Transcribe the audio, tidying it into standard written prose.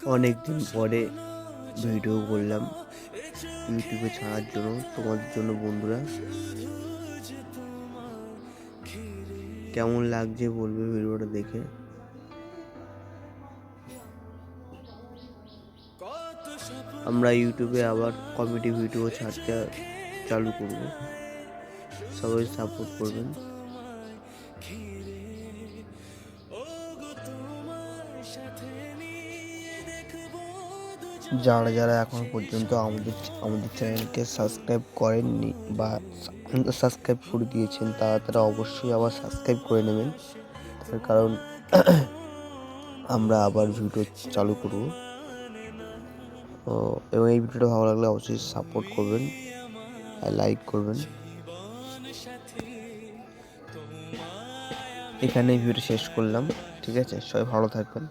অনেক দিন পরে ভিডিও করলাম ইউটিউবে ছাড়ার জন্য, তোমাদের জন্য বন্ধুরা। কেমন লাগছে বলবে ভিডিওটা দেখে। আমরা ইউটিউবে আবার কমেডি ভিডিও ছাড়তে চালু করব, সবাই সাপোর্ট করবেন। যারা যারা এখন পর্যন্ত আমাদের চ্যানেলকে সাবস্ক্রাইব করেননি বা সাবস্ক্রাইব করে দিয়েছেন, তারা অবশ্যই আবার সাবস্ক্রাইব করে নেবেন। তার কারণ আমরা আবার ভিডিও চালু করব। এবং এই ভিডিওটা ভালো লাগলে অবশ্যই সাপোর্ট করবেন আর লাইক করবেন। এখানে ভিডিওটা শেষ করলাম। ঠিক আছে, সবাই ভালো থাকবেন।